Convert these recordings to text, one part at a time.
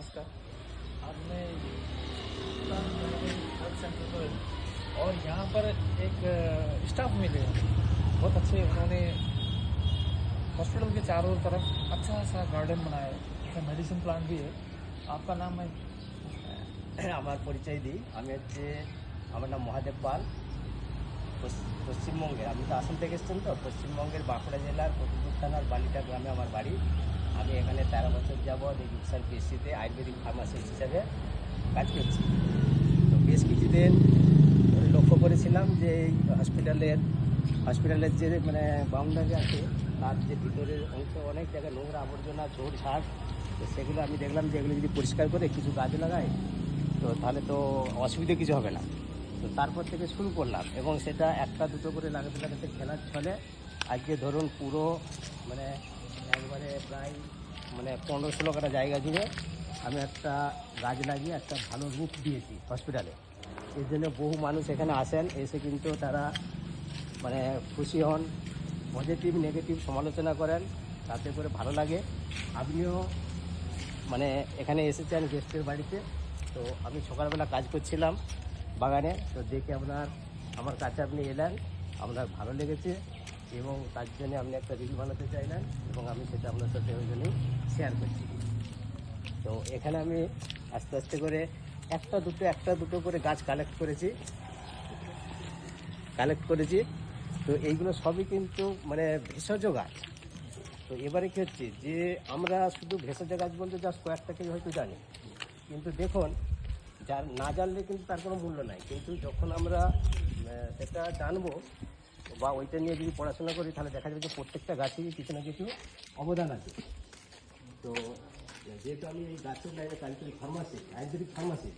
नमस्कार। आज मैं हेल्थ सेंटर पर और यहाँ पर एक स्टाफ मिले, बहुत अच्छे। उन्होंने हॉस्पिटल के चारों तरफ अच्छा सा गार्डन बनाया है, उसमें मेडिसिन प्लांट भी है। आपका नाम है? আমার পরিচয় দিই। আমি হচ্ছে, আমার নাম মহাদেব পাল। পশ্চিমবঙ্গের, আপনি তো আসাম থেকে এসেছেন, তো পশ্চিমবঙ্গের বাঁকুড়া জেলার ফতুল্পুর থানার বালিটা গ্রামে আমার বাড়ি। আমি এখানে 13 বছর যাবৎ এই রূপসার পিএসসিতে আয়ুর্বেদিক ফার্মাসিস্ট হিসাবে কাজ করছি। তো বেশ কিছুদিন ধরে লক্ষ্য করেছিলাম যে এই হসপিটালের যে বাউন্ডারি আছে, তার যে ভিতরের অংশ অনেক জায়গায় নোংরা আবর্জনা ঝোড়ঝাড়, তো সেগুলো আমি দেখলাম যে এগুলো যদি পরিষ্কার করে কিছু গাছ লাগায় তো তাহলে তো অসুবিধে কিছু হবে না। তো তারপর থেকে শুরু করলাম এবং সেটা একটা দুটো করে লাগাতে লাগাতে খেলার ছলে আজকে ধরুন পুরো মানে একবারে প্রায় 15-16 কাটা জায়গা জুড়ে আমি একটা গাছ লাগিয়ে একটা ভালো রূপ দিয়েছি হসপিটালে। এর জন্য বহু মানুষ এখানে আসেন, এসে কিন্তু তারা খুশি হন, পজিটিভ নেগেটিভ সমালোচনা করেন, তাতে করে ভালো লাগে। আপনিও এখানে এসেছেন গেস্টের বাড়িতে। তো আমি সকালবেলা কাজ করছিলাম বাগানে, তো দেখে আমার কাছে আপনি এলেন, আপনার ভালো লেগেছে এবং তার জন্য আপনি একটা রিল বানাতে চাইলেন এবং আমি সেটা আপনার সাথে ওই জন্যই শেয়ার করছি। তো এখানে আমি আস্তে আস্তে করে একটা দুটো করে গাছ কালেক্ট করেছি। তো এইগুলো সবই কিন্তু ভেষজ গাছ। তো এবারে কী হচ্ছে যে আমরা শুধু ভেষজ গাছ বলতে জাস্ট কয়েকটাকে হয়তো জানি, কিন্তু দেখুন যার না জানলে কিন্তু তার কোনো মূল্য নাই। কিন্তু যখন আমরা সেটা জানবো বা ওইটা নিয়ে যদি পড়াশোনা করি, তাহলে দেখা যাবে যে প্রত্যেকটা গাছেরই কিছু না কিছু অবদান আছে। তো যেহেতু আমি এই গাছের লাইনে কাজ করি, আয়ুর্বেদিক ফার্মাসি,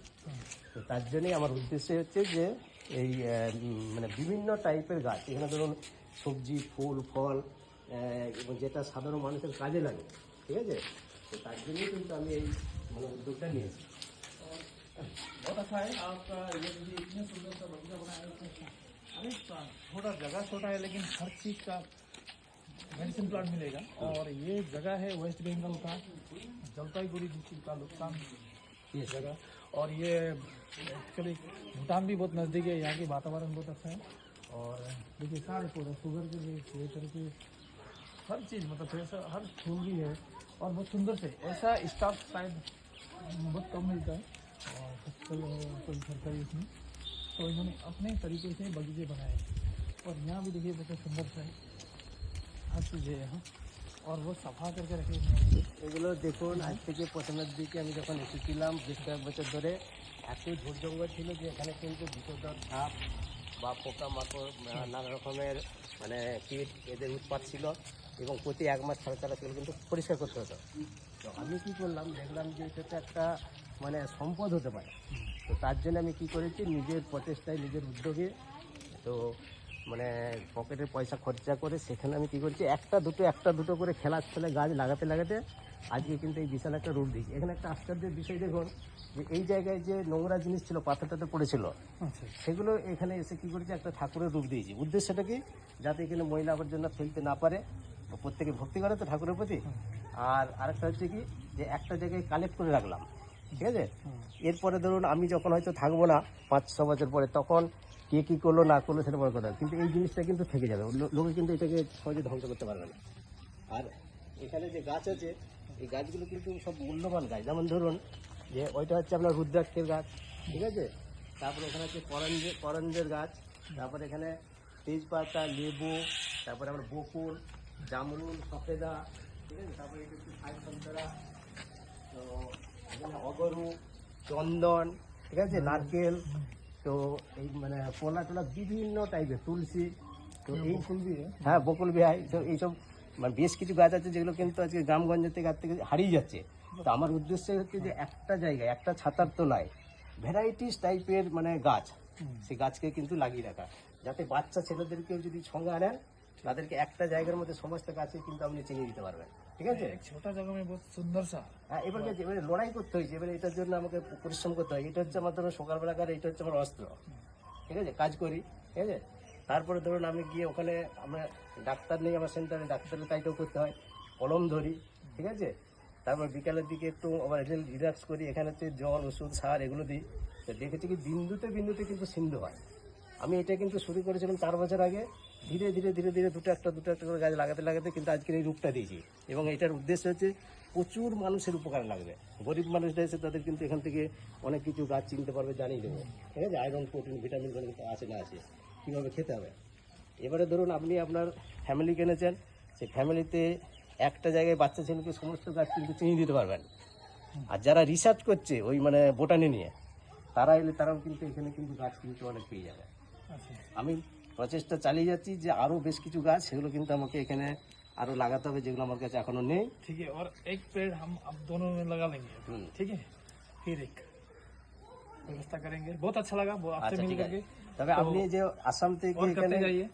তো তার জন্যই আমার উদ্দেশ্য হচ্ছে যে এই বিভিন্ন টাইপের গাছ, এখানে ধরুন সবজি, ফুল, ফল এবং যেটা সাধারণ মানুষের কাজে লাগে, ঠিক আছে। তো তার জন্যই কিন্তু আমি এই উদ্যোগটা নিয়েছি। बहुत अच्छा है आपका। ये मुझे इतने सुंदर सा बगीचा बनाया है। अरे थोड़ा जगह छोटा है लेकिन हर चीज़ का मेडिसिन प्लांट मिलेगा। और ये जगह है वेस्ट बंगाल का जलपाईगुड़ी डिस्ट्रिक्ट का लुकसान ये जगह। और ये एक्चुअली भूटान भी बहुत नज़दीक है, यहाँ की वातावरण बहुत अच्छा है। और देखिए सारे पौधे शुगर के लिए लेकर के हर चीज़ हर फूल भी है और बहुत सुंदर से। ऐसा स्टाफ शायद बहुत कम मिलता है और कोई सरकारी इसमें, तो इन्होंने अपने तरीके से बगीचे बनाए हैं। और यहाँ भी देखिए बहुत सुंदर सा है, हर चीज़ है यहाँ और वो सफा करके रखे हुए हैं। এগুলো দেখুন, আজ থেকে প্রথমের দিকে আমি যখন এসেছিলাম বেশ কয়েক বছর ধরে এত ঝোড় জঙ্গল ছিল যে এখানে কিন্তু বিষধর সাপ বা পোকামাকড় নানা রকমের কীট এদের উৎপাত ছিল এবং প্রতি 1 মাস ছাড়া সেগুলো কিন্তু পরিষ্কার করতে হতো। তো আমি কী করলাম, দেখলাম যে এটা একটা সম্পদ হতে পারে। তো তার জন্য আমি কী করেছি, নিজের প্রচেষ্টায় নিজের উদ্যোগে, তো পকেটের পয়সা খরচা করে সেখানে আমি কী করেছি, একটা দুটো করে খেলার ছলে গাছ লাগাতে লাগাতে আজকে কিন্তু এই বিশাল একটা রূপ দিয়েছি। এখানে একটা আশ্চর্যের বিষয় দেখুন যে এই জায়গায় যে নোংরা জিনিস ছিল, পাথরটাতে পড়েছিল, সেগুলো এখানে এসে কী করেছে, একটা ঠাকুরের রূপ দিয়েছি। উদ্দেশ্যটা কি, যাতে এখানে ময়লা আবর্জনা ফেলতে না পারে, প্রত্যেকে ভক্তি করে তো ঠাকুরের প্রতি। আর আরেকটা হচ্ছে কি, যে একটা জায়গায় কালেক্ট করে রাখলাম, ঠিক আছে। এরপরে ধরুন আমি যখন হয়তো থাকবো না 5-6 বছর পরে, তখন কে কী করলো না করলো সেটা বড় কথা, কিন্তু এই জিনিসটা কিন্তু থেকে যাবে, লোকে কিন্তু এটাকে সহজে ধ্বংস করতে পারবে না। আর এখানে যে গাছ আছে, এই গাছগুলো কিন্তু সব মূল্যবান গাছ। যেমন ধরুন যে ওইটা হচ্ছে আপনার রুদ্রাক্ষের গাছ, ঠিক আছে। তারপরে এখানে হচ্ছে করঞ্জের গাছ, তারপরে এখানে তেজপাতা, লেবু, তারপরে আমরা বকুল, জামরুল, সফেদা, ঠিক আছে। তারপরে এটা হচ্ছে সাই সন্তরা, তো এখানে অগরু, চন্দন, ঠিক আছে, নারকেল, তো এই পোলা টোলা বিভিন্ন টাইপের তুলসী, তো এই ফুল भी है। হ্যাঁ বকুল বিহাই, তো এইসব বেশ কিছু গাছ আছে যেগুলো কিন্তু আজকে গ্রামগঞ্জ থেকে হারিয়ে যাচ্ছে। তো আমার উদ্দেশ্য হচ্ছে যে একটা জায়গায় একটা ছাতার তলায় ভ্যারাইটিস টাইপের গাছ, সেই গাছকে কিন্তু লাগিয়ে রাখা, যাতে বাচ্চা ছেলেদেরকেও যদি সঙ্গে আনেন, তাদেরকে একটা জায়গার মধ্যে সমস্ত গাছে কিন্তু আপনি চিনিয়ে দিতে পারবেন, ঠিক আছে। एक छोटा जगह में बहुत सुंदर सा। হ্যাঁ, এবারে লড়াই করতে হয়েছে, এবারে এটার জন্য আমাকে পরিশ্রম করতে হয়। এটা হচ্ছে আমার ধরুন সকালবেলাকার, এটা হচ্ছে আমার অস্ত্র, ঠিক আছে, কাজ করি, ঠিক আছে। তারপরে ধরুন আমি গিয়ে ওখানে, আমরা ডাক্তার নেই আমার সেন্টারে, ডাক্তারের কাজটাও করতে হয়, কলম ধরি, ঠিক আছে। তারপর বিকালের দিকে একটু আবার রিল্যাক্স করি, এখানেতে জল, ওষুধ, সার এগুলো দিই। তো দেখেছি কি বিন্দুতে বিন্দুতে কিন্তু সিন্ধু হয়। আমি এটা কিন্তু শুরু করেছিলাম 4 বছর আগে, ধীরে ধীরে ধীরে ধীরে দুটো একটা করে গাছ লাগাতে লাগাতে কিন্তু আজকের এই রূপটা দিয়েছি। এবং এটার উদ্দেশ্য হচ্ছে প্রচুর মানুষের উপকার লাগবে। গরিব মানুষরা এসে তাদের কিন্তু এখান থেকে অনেক কিছু গাছ চিনতে পারবে, জানিয়ে দেবো, ঠিক আছে? আয়রন, প্রোটিন, ভিটামিন কিন্তু আছে না আছে, কীভাবে খেতে হবে। এবারে ধরুন আপনি আপনার ফ্যামিলি কিনেছেন, সেই ফ্যামিলিতে একটা জায়গায় বাচ্চা ছেলেকে সমস্ত গাছ কিন্তু চিনিয়ে দিতে পারবেন। আর যারা রিসার্চ করছে ওই মানে বোটানি নিয়ে, তারা এলে তারাও কিন্তু এখানে কিন্তু গাছ কিন্তু অনেক পেয়ে যাবে। अच्छा আমি প্রচেষ্টা চালিয়ে যাচ্ছি যে আরও বেশ কিছু গাছ, সেগুলো কিন্তু আমাকে এখানে আরও লাগাতে হবে, যেগুলো আমার কাছে এখনও নেই। ठीक है। और एक पेड़ हम अब दोनों में लगा लेंगे, হুম, ठीक है? फिर एक व्यवस्था करेंगे। बहुत अच्छा लगा वो आपसे আচ্ছা मिल ঠিক আছে। करके। তবে আপনি যে আসাম থেকে और करते এখানে जाइए।